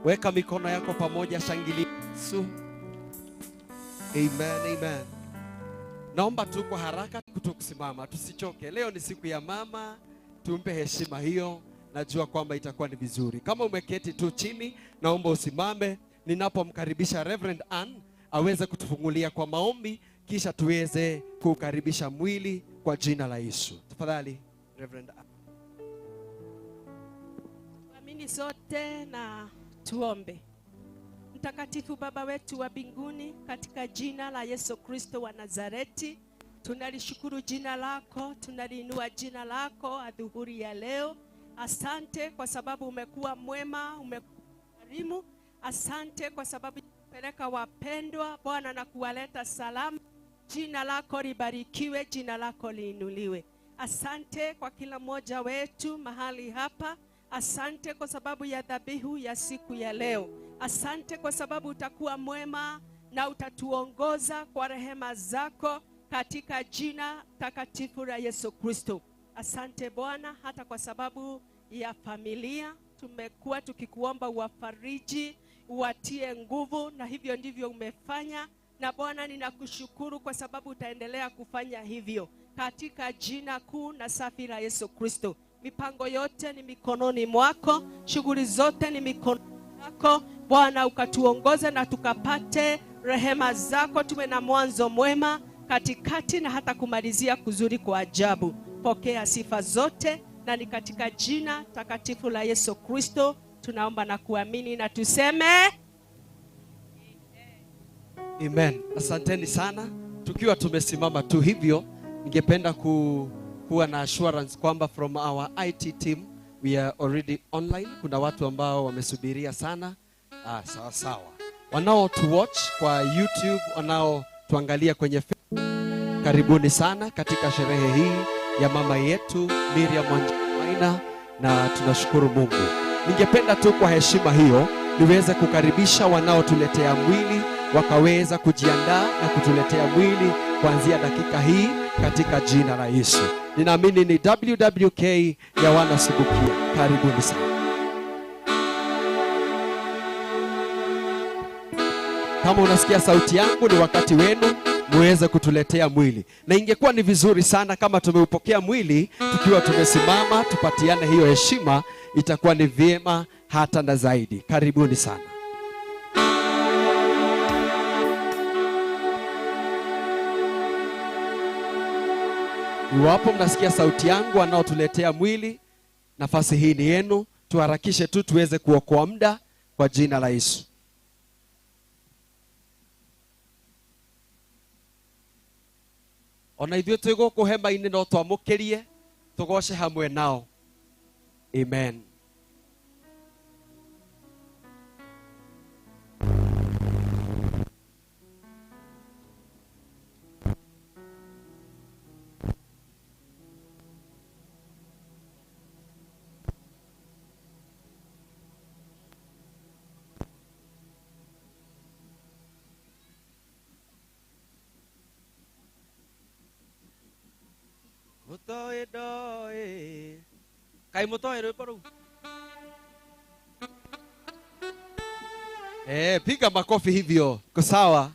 Weka mikono yako pamoja, shangilia Yesu. Amen, amen. Naomba tu kwa haraka kutokusimama, tusichoke. Leo ni siku ya mama, tumpe heshima hiyo. Najua kwamba itakuwa ni vizuri. Kama umeketi tu chini, naomba usimame ninapomkaribisha Reverend Ann aweze kutufungulia kwa maombi, kisha tuweze kukaribisha mwili kwa jina la Yesu. Tafadhali Reverend Ann. Amini sote na tuombe. Mtakatifu Baba wetu wa mbinguni, katika jina la Yesu Kristo wa Nazareti, tunalishukuru jina lako, tunaliinua jina lako adhuhuri ya leo. Asante kwa sababu umekuwa mwema, umekuwa karimu. Asante kwa sababu umepeleka wapendwa Bwana na kuwaleta salama. Jina lako libarikiwe, jina lako liinuliwe. Asante kwa kila mmoja wetu mahali hapa. Asante kwa sababu ya dhabihu ya siku ya leo. Asante kwa sababu utakuwa mwema na utatuongoza kwa rehema zako katika jina takatifu la Yesu Kristo. Asante Bwana hata kwa sababu ya familia. Tumekuwa tukikuomba uwafariji, uwatie nguvu, na hivyo ndivyo umefanya. Na Bwana ninakushukuru kwa sababu utaendelea kufanya hivyo katika jina kuu na safi la Yesu Kristo. Mipango yote ni mikononi mwako, shughuli zote ni mikononi mwako. Bwana ukatuongoze na tukapate rehema zako, tuwe na mwanzo mwema katikati na hata kumalizia kuzuri kwa ajabu. Pokea sifa zote, na ni katika jina takatifu la Yesu Kristo tunaomba na kuamini na tuseme Amen. Asanteni sana. Tukiwa tumesimama tu hivyo, ningependa kuwa na assurance kwamba from our IT team we are already online. Kuna watu ambao wamesubiria sana. Sawa sawa. Wanao to watch kwa YouTube, wanao tuangalia kwenye Facebook. Karibuni sana katika sherehe hii ya mama yetu Miriam Wanjamaina, na tunashukuru Mungu. Ningependa tu kwa heshima hiyo niweze kukaribisha wanaotuletea mwili wakaweza kujiandaa na kutuletea mwili kuanzia dakika hii katika jina la Yesu. Ninaamini ni WWK ya Wanasubukia. Karibuni sana. Kama unasikia sauti yangu, ni wakati wenu muweze kutuletea mwili. Na ingekuwa ni vizuri sana kama tumeupokea mwili tukiwa tumesimama, tupatiane hiyo heshima, itakuwa ni vyema hata na zaidi. Karibuni sana. Iwapo mnasikia sauti yangu, wanaotuletea mwili, nafasi hii ni yenu. Tuharakishe tu tuweze kuokoa muda kwa jina la Yesu. Ona ithio twĩ gũkũ hema-inĩ no twamũkĩrie, tũgoce hamwe nao. Amen. Mutoe doe. Kai mutoe rwĩmbo rũu. Piga makofi hivyo. Sawa.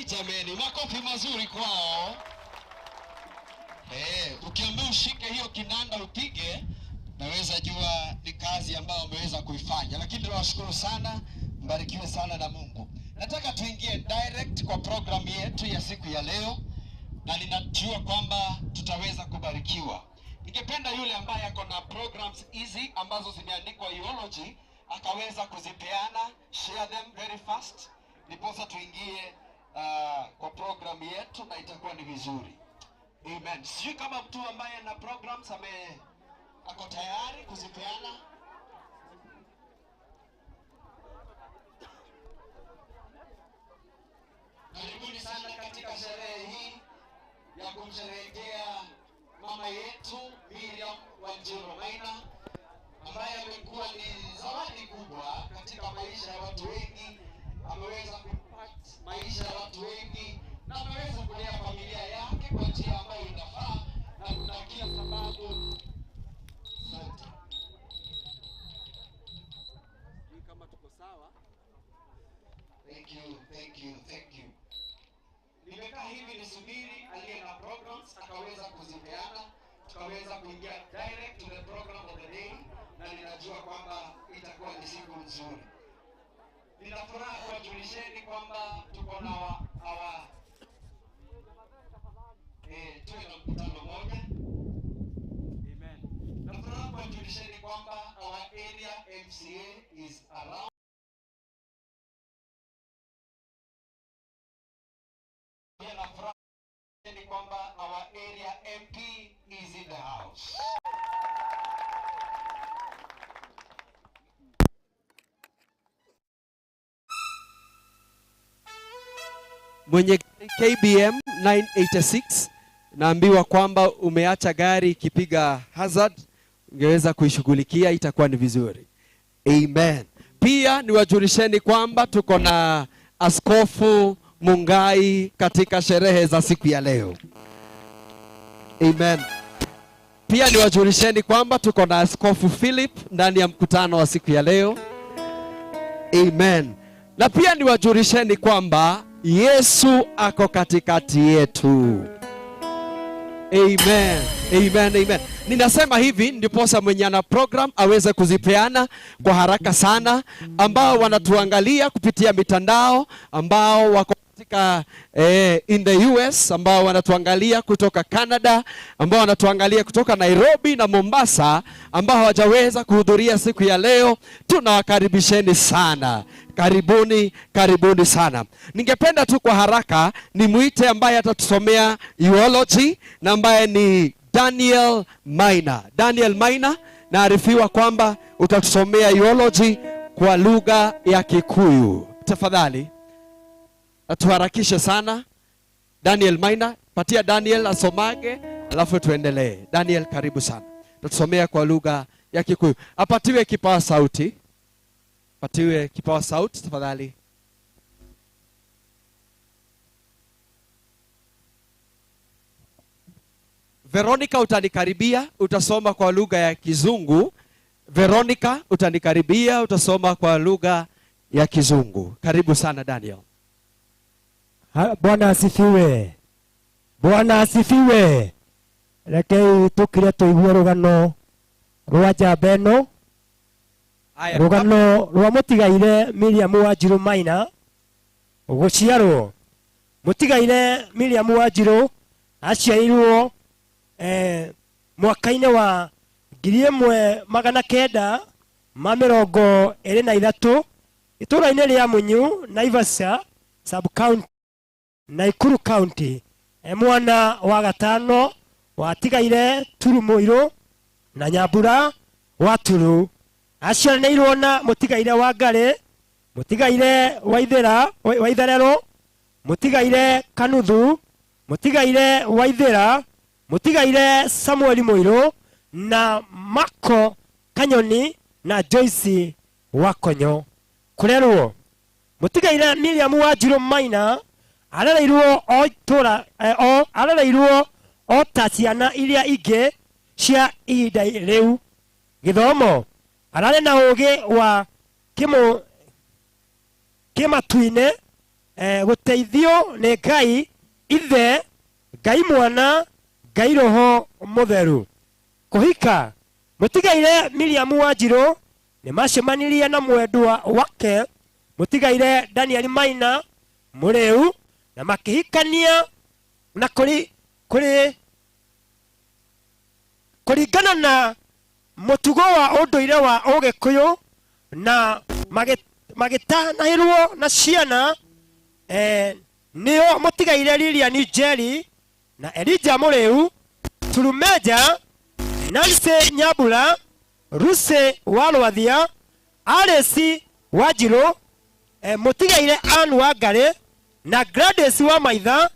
Ai jameni, makofi mazuri kwao. Ukiambiwa ushike hiyo kinanda upige, naweza jua ni kazi ambayo umeweza kuifanya. Lakini tunawashukuru sana, mbarikiwe sana na Mungu. Nataka tuingie direct kwa program yetu ya siku ya leo, na ninajua kwamba tutaweza kubarikiwa. Ningependa yule ambaye ako na programs hizi ambazo zimeandikwa theology akaweza kuzipeana, share them very fast, ndiposa tuingie kwa program yetu na itakuwa ni vizuri. Amen. Sijui kama mtu ambaye ana programs ako tayari kuzipeana. Karibuni sana katika sherehe hii ya kumsherehekea mama yetu Miriam Wanjiru Maina, ambaye amekuwa ni zawadi kubwa katika maisha ya watu wengi. Ameweza kuimpact maisha ya watu wengi na ameweza kulea familia yake kwa njia ambayo inafaa, na kuna kila sababu. Asante. Kama tuko sawa. Thank you. Nimekaa hivi nisubiri aliye na programs akaweza kuzipeana, tukaweza kuingia direct to the program of the day, na ninajua kwamba itakuwa ni siku nzuri. Nina furaha kuwajulisheni kwamba tuko na tuwe na mkutano moja. Amen. Nina furaha kuwajulisheni kwamba our area MCA is around. Nina furaha kuwajulisheni kwamba our area MP is in the house. Mwenye KBM 986 naambiwa kwamba umeacha gari ikipiga hazard, ungeweza kuishughulikia, itakuwa ni vizuri. Amen. Pia niwajulisheni kwamba tuko na Askofu Mungai katika sherehe za siku ya leo. Amen. Pia niwajulisheni kwamba tuko na Askofu Philip ndani ya mkutano wa siku ya leo. Amen. Na pia niwajulisheni kwamba Yesu ako katikati yetu. Amen. Ninasema hivi ndiposa mwenye ana program aweze kuzipeana kwa haraka sana, ambao wanatuangalia kupitia mitandao, ambao wako katika in the US, ambao wanatuangalia kutoka Canada, ambao wanatuangalia kutoka Nairobi na Mombasa, ambao hawajaweza kuhudhuria siku ya leo, tunawakaribisheni sana. Karibuni sana. Ningependa tu kwa haraka nimuite ambaye atatusomea theology, na ambaye ni Daniel Maina. Naarifiwa kwamba utatusomea theology kwa lugha ya Kikuyu. Tafadhali atuharakishe sana. Daniel Maina, patia Daniel asomage, alafu tuendelee. Daniel, karibu sana. Tutasomea kwa lugha ya Kikuyu. Apatiwe kipawa sauti. Tafadhali. Veronica, utanikaribia, utasoma kwa lugha ya Kizungu. Veronica, utanikaribia, utasoma kwa lugha ya Kizungu. Karibu sana Daniel. Bwana asifiwe. Rekei tukire tuigue rugano rwa njamba ĩno, rugano rwa mũtigaire Miriam Wanjiru Maina gũciarwo. Mũtigaire Miriam Wanjiru aciarirwo mwaka-inĩ wa 1923 itũra-inĩ rĩa Munyu, Naivasha sub county, Naikuru county. Mwana wa gatano wa tigaire Turu Muiru na Nyambura wa Turu. Aciaranĩirwo na mũtigaire wa Ngare, mũtigaire wa Itherero, mũtigaire Kanuthu, mũtigaire wa Ithera, mũtigaire Samuel Muiru na Mako Kanyoni na Joyce Wakonyo. Kurerwo mũtigaire Miriam Wanjiru Maina arereirwo o ta ciana iria ingĩ cia ihinda rĩu. Gĩthomo, ararĩ na ũũgĩ wa kĩmatu-inĩ guteithio nĩ Ngai Ithe, Ngai Mwana, Ngai Roho Mũtheru. Kũhika, mũtigaire Miriam Wanjiru nĩ macemanirie na mwendwa wake mũtigaire Daniel Maina Mũrĩu na makĩhikania na kũringana na mũtugo wa ũndũire wa Ũgĩkũyũ na magĩtanahĩrwo na ciana nĩo mũtigaire Lilian Njeri na Elijah Mũrĩu, Turumeja, Nancy Nyambura, Lucy Walwathia, Alice Wanjiru, mũtigaire Anne Wangari na Gladys Wamaitha